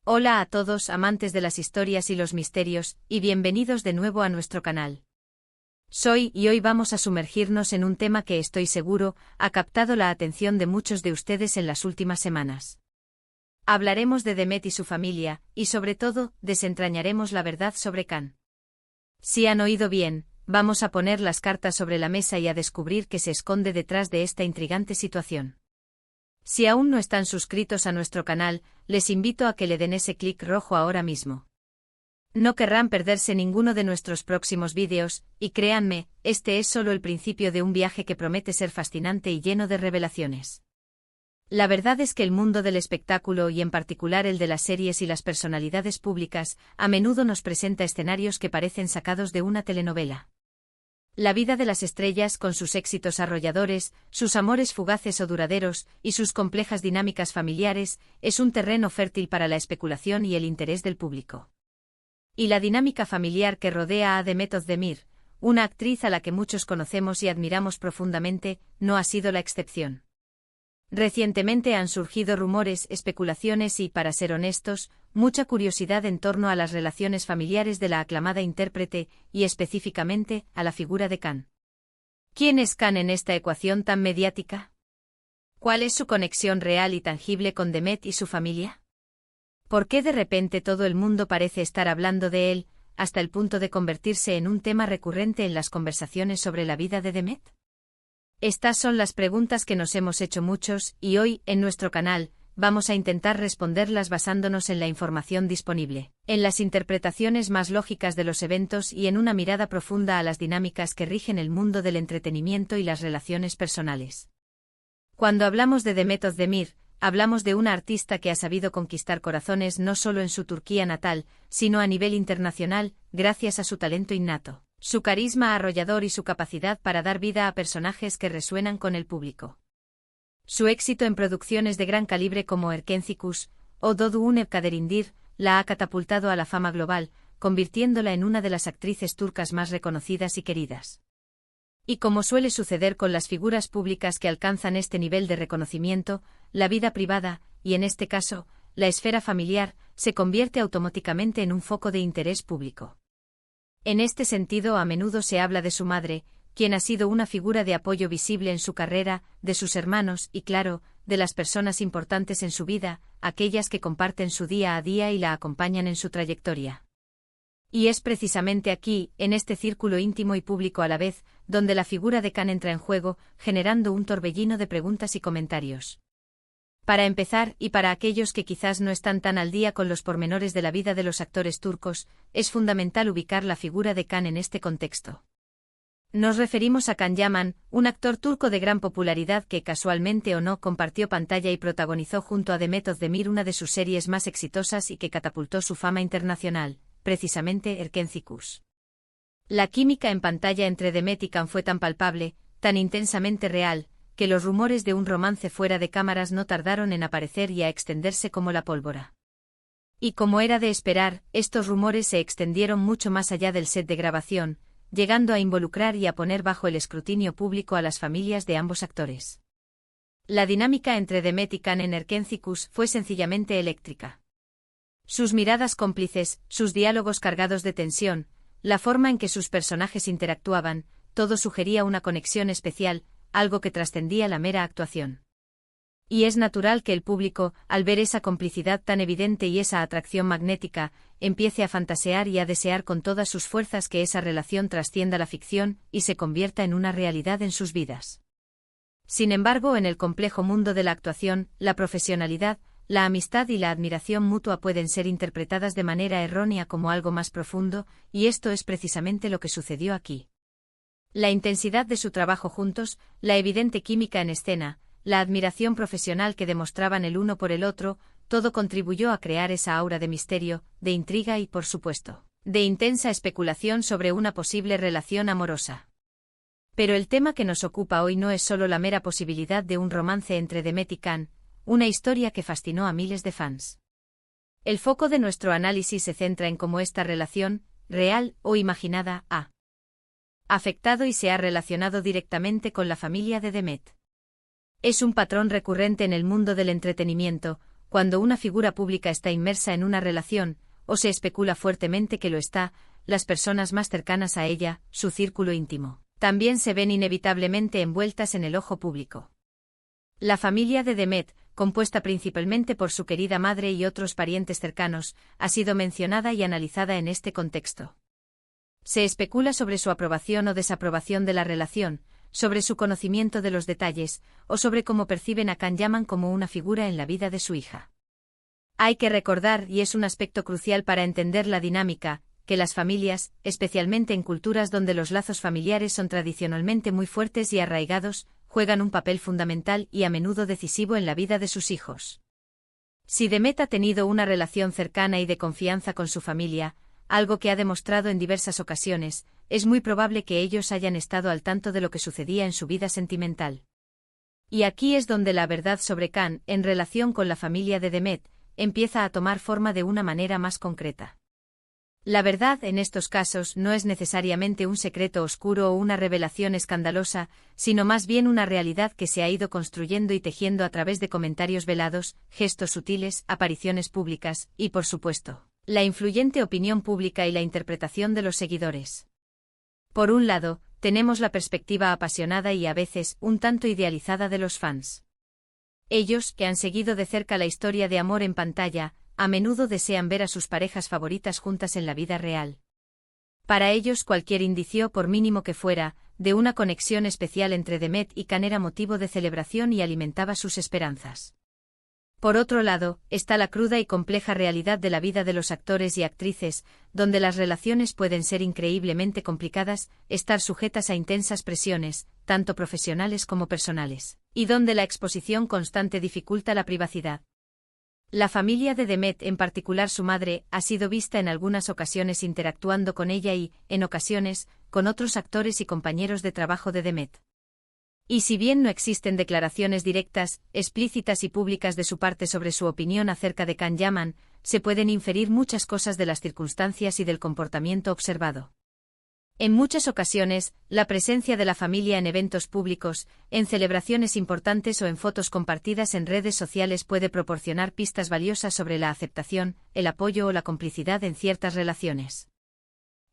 Hola a todos amantes de las historias y los misterios, y bienvenidos de nuevo a nuestro canal. Y hoy vamos a sumergirnos en un tema que estoy seguro ha captado la atención de muchos de ustedes en las últimas semanas. Hablaremos de Demet y su familia, y sobre todo, desentrañaremos la verdad sobre Can. Si han oído bien, vamos a poner las cartas sobre la mesa y a descubrir qué se esconde detrás de esta intrigante situación. Si aún no están suscritos a nuestro canal, les invito a que le den ese clic rojo ahora mismo. No querrán perderse ninguno de nuestros próximos vídeos, y créanme, este es solo el principio de un viaje que promete ser fascinante y lleno de revelaciones. La verdad es que el mundo del espectáculo y en particular el de las series y las personalidades públicas, a menudo nos presenta escenarios que parecen sacados de una telenovela. La vida de las estrellas con sus éxitos arrolladores, sus amores fugaces o duraderos, y sus complejas dinámicas familiares, es un terreno fértil para la especulación y el interés del público. Y la dinámica familiar que rodea a Demet Özdemir, una actriz a la que muchos conocemos y admiramos profundamente, no ha sido la excepción. Recientemente han surgido rumores, especulaciones y, para ser honestos, mucha curiosidad en torno a las relaciones familiares de la aclamada intérprete y específicamente a la figura de Can. ¿Quién es Can en esta ecuación tan mediática? ¿Cuál es su conexión real y tangible con Demet y su familia? ¿Por qué de repente todo el mundo parece estar hablando de él, hasta el punto de convertirse en un tema recurrente en las conversaciones sobre la vida de Demet? Estas son las preguntas que nos hemos hecho muchos, y hoy, en nuestro canal, vamos a intentar responderlas basándonos en la información disponible, en las interpretaciones más lógicas de los eventos y en una mirada profunda a las dinámicas que rigen el mundo del entretenimiento y las relaciones personales. Cuando hablamos de Demet Özdemir, hablamos de una artista que ha sabido conquistar corazones no solo en su Turquía natal, sino a nivel internacional, gracias a su talento innato, su carisma arrollador y su capacidad para dar vida a personajes que resuenan con el público. Su éxito en producciones de gran calibre como Erkencikus o Doğduğun Kaderindir la ha catapultado a la fama global, convirtiéndola en una de las actrices turcas más reconocidas y queridas. Y como suele suceder con las figuras públicas que alcanzan este nivel de reconocimiento, la vida privada, y en este caso, la esfera familiar, se convierte automáticamente en un foco de interés público. En este sentido, a menudo se habla de su madre, quien ha sido una figura de apoyo visible en su carrera, de sus hermanos y, claro, de las personas importantes en su vida, aquellas que comparten su día a día y la acompañan en su trayectoria. Y es precisamente aquí, en este círculo íntimo y público a la vez, donde la figura de Can entra en juego, generando un torbellino de preguntas y comentarios. Para empezar, y para aquellos que quizás no están tan al día con los pormenores de la vida de los actores turcos, es fundamental ubicar la figura de Can en este contexto. Nos referimos a Can Yaman, un actor turco de gran popularidad que casualmente o no compartió pantalla y protagonizó junto a Demet Özdemir una de sus series más exitosas y que catapultó su fama internacional, precisamente Erkencikus. La química en pantalla entre Demet y Can fue tan palpable, tan intensamente real, que los rumores de un romance fuera de cámaras no tardaron en aparecer y a extenderse como la pólvora. Y como era de esperar, estos rumores se extendieron mucho más allá del set de grabación, llegando a involucrar y a poner bajo el escrutinio público a las familias de ambos actores. La dinámica entre Demet y Can en Erkencikus fue sencillamente eléctrica. Sus miradas cómplices, sus diálogos cargados de tensión, la forma en que sus personajes interactuaban, todo sugería una conexión especial, algo que trascendía la mera actuación. Y es natural que el público, al ver esa complicidad tan evidente y esa atracción magnética, empiece a fantasear y a desear con todas sus fuerzas que esa relación trascienda la ficción y se convierta en una realidad en sus vidas. Sin embargo, en el complejo mundo de la actuación, la profesionalidad, la amistad y la admiración mutua pueden ser interpretadas de manera errónea como algo más profundo, y esto es precisamente lo que sucedió aquí. La intensidad de su trabajo juntos, la evidente química en escena, la admiración profesional que demostraban el uno por el otro, todo contribuyó a crear esa aura de misterio, de intriga y, por supuesto, de intensa especulación sobre una posible relación amorosa. Pero el tema que nos ocupa hoy no es solo la mera posibilidad de un romance entre Demet y Can, una historia que fascinó a miles de fans. El foco de nuestro análisis se centra en cómo esta relación, real o imaginada, ha afectado y se ha relacionado directamente con la familia de Demet. Es un patrón recurrente en el mundo del entretenimiento, cuando una figura pública está inmersa en una relación, o se especula fuertemente que lo está, las personas más cercanas a ella, su círculo íntimo, también se ven inevitablemente envueltas en el ojo público. La familia de Demet, compuesta principalmente por su querida madre y otros parientes cercanos, ha sido mencionada y analizada en este contexto. Se especula sobre su aprobación o desaprobación de la relación, sobre su conocimiento de los detalles, o sobre cómo perciben a Can Yaman como una figura en la vida de su hija. Hay que recordar, y es un aspecto crucial para entender la dinámica, que las familias, especialmente en culturas donde los lazos familiares son tradicionalmente muy fuertes y arraigados, juegan un papel fundamental y a menudo decisivo en la vida de sus hijos. Si Demet ha tenido una relación cercana y de confianza con su familia, algo que ha demostrado en diversas ocasiones, es muy probable que ellos hayan estado al tanto de lo que sucedía en su vida sentimental. Y aquí es donde la verdad sobre Can, en relación con la familia de Demet, empieza a tomar forma de una manera más concreta. La verdad en estos casos no es necesariamente un secreto oscuro o una revelación escandalosa, sino más bien una realidad que se ha ido construyendo y tejiendo a través de comentarios velados, gestos sutiles, apariciones públicas, y por supuesto, la influyente opinión pública y la interpretación de los seguidores. Por un lado, tenemos la perspectiva apasionada y a veces un tanto idealizada de los fans. Ellos, que han seguido de cerca la historia de amor en pantalla, a menudo desean ver a sus parejas favoritas juntas en la vida real. Para ellos cualquier indicio, por mínimo que fuera, de una conexión especial entre Demet y Can era motivo de celebración y alimentaba sus esperanzas. Por otro lado, está la cruda y compleja realidad de la vida de los actores y actrices, donde las relaciones pueden ser increíblemente complicadas, estar sujetas a intensas presiones, tanto profesionales como personales, y donde la exposición constante dificulta la privacidad. La familia de Demet, en particular su madre, ha sido vista en algunas ocasiones interactuando con ella y, en ocasiones, con otros actores y compañeros de trabajo de Demet. Y si bien no existen declaraciones directas, explícitas y públicas de su parte sobre su opinión acerca de Can Yaman, se pueden inferir muchas cosas de las circunstancias y del comportamiento observado. En muchas ocasiones, la presencia de la familia en eventos públicos, en celebraciones importantes o en fotos compartidas en redes sociales puede proporcionar pistas valiosas sobre la aceptación, el apoyo o la complicidad en ciertas relaciones.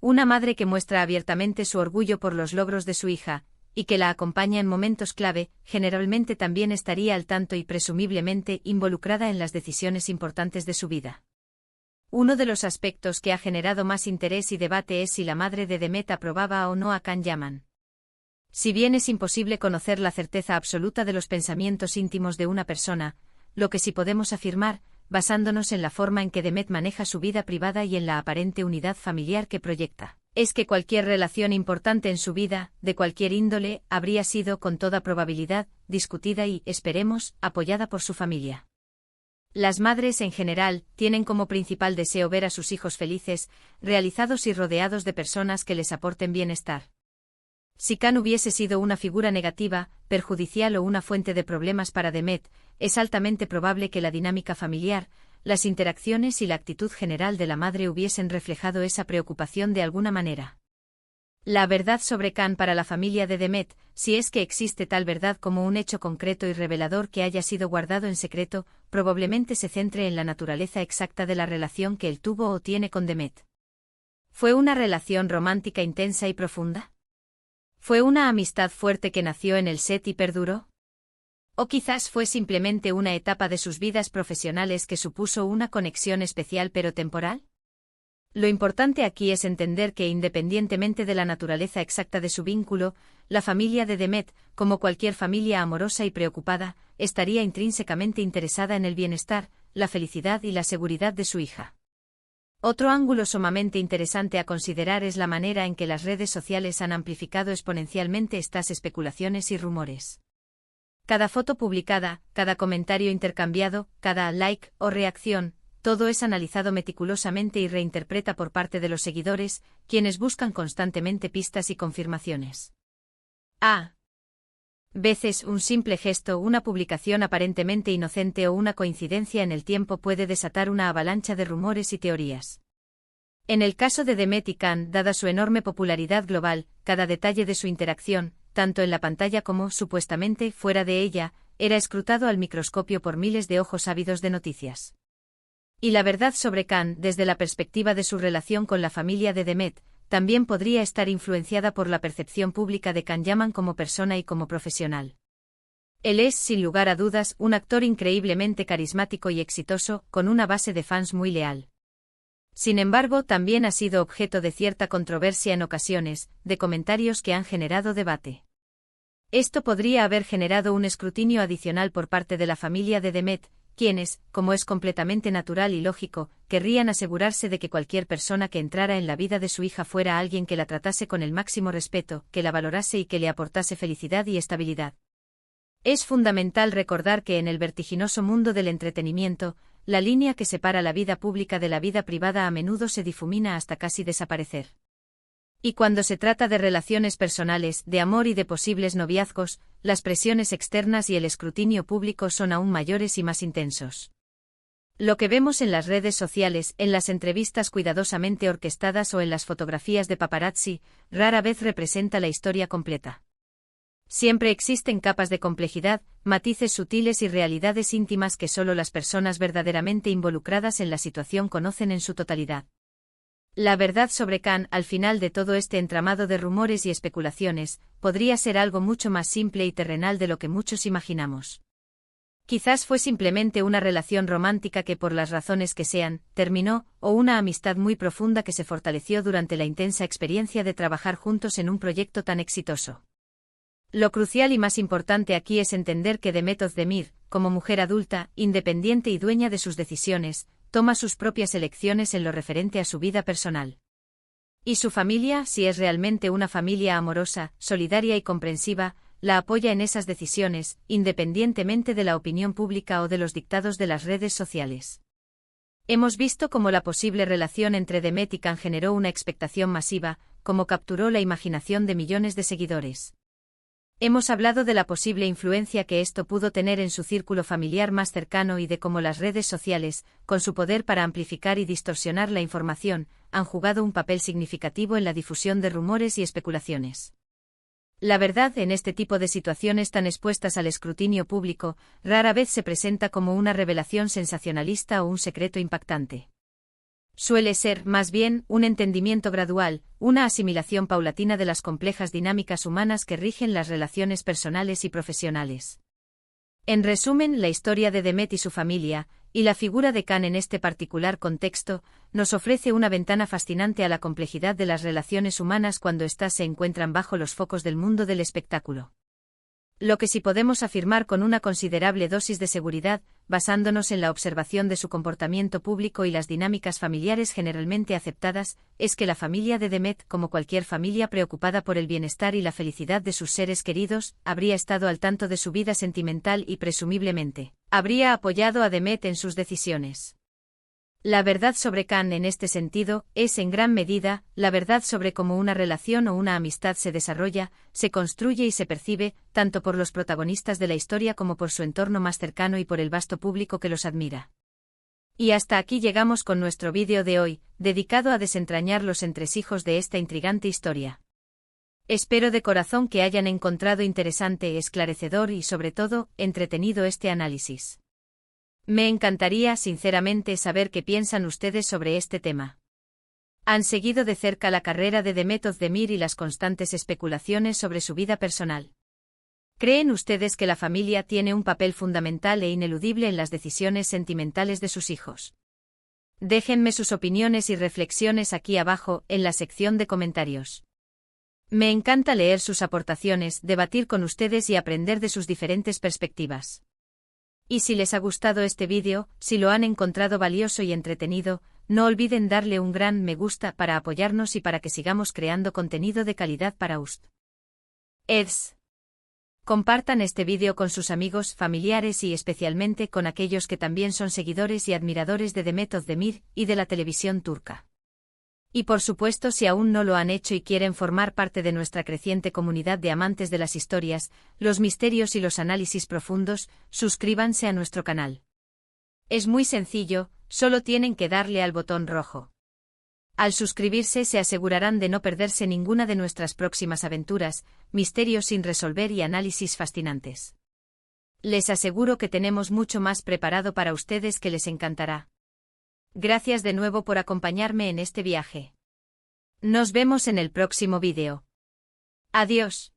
Una madre que muestra abiertamente su orgullo por los logros de su hija, y que la acompaña en momentos clave, generalmente también estaría al tanto y presumiblemente involucrada en las decisiones importantes de su vida. Uno de los aspectos que ha generado más interés y debate es si la madre de Demet aprobaba o no a Can Yaman. Si bien es imposible conocer la certeza absoluta de los pensamientos íntimos de una persona, lo que sí podemos afirmar, basándonos en la forma en que Demet maneja su vida privada y en la aparente unidad familiar que proyecta, es que cualquier relación importante en su vida, de cualquier índole, habría sido, con toda probabilidad, discutida y, esperemos, apoyada por su familia. Las madres en general tienen como principal deseo ver a sus hijos felices, realizados y rodeados de personas que les aporten bienestar. Si Can hubiese sido una figura negativa, perjudicial o una fuente de problemas para Demet, es altamente probable que la dinámica familiar, las interacciones y la actitud general de la madre hubiesen reflejado esa preocupación de alguna manera. La verdad sobre Can para la familia de Demet, si es que existe tal verdad como un hecho concreto y revelador que haya sido guardado en secreto, probablemente se centre en la naturaleza exacta de la relación que él tuvo o tiene con Demet. ¿Fue una relación romántica intensa y profunda? ¿Fue una amistad fuerte que nació en el set y perduró? ¿O quizás fue simplemente una etapa de sus vidas profesionales que supuso una conexión especial pero temporal? Lo importante aquí es entender que independientemente de la naturaleza exacta de su vínculo, la familia de Demet, como cualquier familia amorosa y preocupada, estaría intrínsecamente interesada en el bienestar, la felicidad y la seguridad de su hija. Otro ángulo sumamente interesante a considerar es la manera en que las redes sociales han amplificado exponencialmente estas especulaciones y rumores. Cada foto publicada, cada comentario intercambiado, cada like o reacción, todo es analizado meticulosamente y reinterpreta por parte de los seguidores, quienes buscan constantemente pistas y confirmaciones. A veces un simple gesto, una publicación aparentemente inocente o una coincidencia en el tiempo puede desatar una avalancha de rumores y teorías. En el caso de Demet y Can, dada su enorme popularidad global, cada detalle de su interacción, tanto en la pantalla como, supuestamente, fuera de ella, era escrutado al microscopio por miles de ojos ávidos de noticias. Y la verdad sobre Khan, desde la perspectiva de su relación con la familia de Demet, también podría estar influenciada por la percepción pública de Can Yaman como persona y como profesional. Él es, sin lugar a dudas, un actor increíblemente carismático y exitoso, con una base de fans muy leal. Sin embargo, también ha sido objeto de cierta controversia en ocasiones, de comentarios que han generado debate. Esto podría haber generado un escrutinio adicional por parte de la familia de Demet, quienes, como es completamente natural y lógico, querrían asegurarse de que cualquier persona que entrara en la vida de su hija fuera alguien que la tratase con el máximo respeto, que la valorase y que le aportase felicidad y estabilidad. Es fundamental recordar que en el vertiginoso mundo del entretenimiento, la línea que separa la vida pública de la vida privada a menudo se difumina hasta casi desaparecer. Y cuando se trata de relaciones personales, de amor y de posibles noviazgos, las presiones externas y el escrutinio público son aún mayores y más intensos. Lo que vemos en las redes sociales, en las entrevistas cuidadosamente orquestadas o en las fotografías de paparazzi, rara vez representa la historia completa. Siempre existen capas de complejidad, matices sutiles y realidades íntimas que solo las personas verdaderamente involucradas en la situación conocen en su totalidad. La verdad sobre Khan, al final de todo este entramado de rumores y especulaciones, podría ser algo mucho más simple y terrenal de lo que muchos imaginamos. Quizás fue simplemente una relación romántica que por las razones que sean, terminó, o una amistad muy profunda que se fortaleció durante la intensa experiencia de trabajar juntos en un proyecto tan exitoso. Lo crucial y más importante aquí es entender que Demet Özdemir, como mujer adulta, independiente y dueña de sus decisiones, toma sus propias elecciones en lo referente a su vida personal. Y su familia, si es realmente una familia amorosa, solidaria y comprensiva, la apoya en esas decisiones, independientemente de la opinión pública o de los dictados de las redes sociales. Hemos visto cómo la posible relación entre Demet y Khan generó una expectación masiva, cómo capturó la imaginación de millones de seguidores. Hemos hablado de la posible influencia que esto pudo tener en su círculo familiar más cercano y de cómo las redes sociales, con su poder para amplificar y distorsionar la información, han jugado un papel significativo en la difusión de rumores y especulaciones. La verdad, en este tipo de situaciones tan expuestas al escrutinio público, rara vez se presenta como una revelación sensacionalista o un secreto impactante. Suele ser, más bien, un entendimiento gradual, una asimilación paulatina de las complejas dinámicas humanas que rigen las relaciones personales y profesionales. En resumen, la historia de Demet y su familia, y la figura de Khan en este particular contexto, nos ofrece una ventana fascinante a la complejidad de las relaciones humanas cuando éstas se encuentran bajo los focos del mundo del espectáculo. Lo que sí podemos afirmar con una considerable dosis de seguridad, basándonos en la observación de su comportamiento público y las dinámicas familiares generalmente aceptadas, es que la familia de Demet, como cualquier familia preocupada por el bienestar y la felicidad de sus seres queridos, habría estado al tanto de su vida sentimental y presumiblemente, habría apoyado a Demet en sus decisiones. La verdad sobre Khan en este sentido, es en gran medida, la verdad sobre cómo una relación o una amistad se desarrolla, se construye y se percibe, tanto por los protagonistas de la historia como por su entorno más cercano y por el vasto público que los admira. Y hasta aquí llegamos con nuestro vídeo de hoy, dedicado a desentrañar los entresijos de esta intrigante historia. Espero de corazón que hayan encontrado interesante, esclarecedor y sobre todo, entretenido este análisis. Me encantaría sinceramente saber qué piensan ustedes sobre este tema. ¿Han seguido de cerca la carrera de Demet Özdemir y las constantes especulaciones sobre su vida personal? ¿Creen ustedes que la familia tiene un papel fundamental e ineludible en las decisiones sentimentales de sus hijos? Déjenme sus opiniones y reflexiones aquí abajo, en la sección de comentarios. Me encanta leer sus aportaciones, debatir con ustedes y aprender de sus diferentes perspectivas. Y si les ha gustado este vídeo, si lo han encontrado valioso y entretenido, no olviden darle un gran me gusta para apoyarnos y para que sigamos creando contenido de calidad para ustedes. Compartan este vídeo con sus amigos, familiares y especialmente con aquellos que también son seguidores y admiradores de Demet Özdemir y de la televisión turca. Y por supuesto, si aún no lo han hecho y quieren formar parte de nuestra creciente comunidad de amantes de las historias, los misterios y los análisis profundos, suscríbanse a nuestro canal. Es muy sencillo, solo tienen que darle al botón rojo. Al suscribirse se asegurarán de no perderse ninguna de nuestras próximas aventuras, misterios sin resolver y análisis fascinantes. Les aseguro que tenemos mucho más preparado para ustedes que les encantará. Gracias de nuevo por acompañarme en este viaje. Nos vemos en el próximo vídeo. Adiós.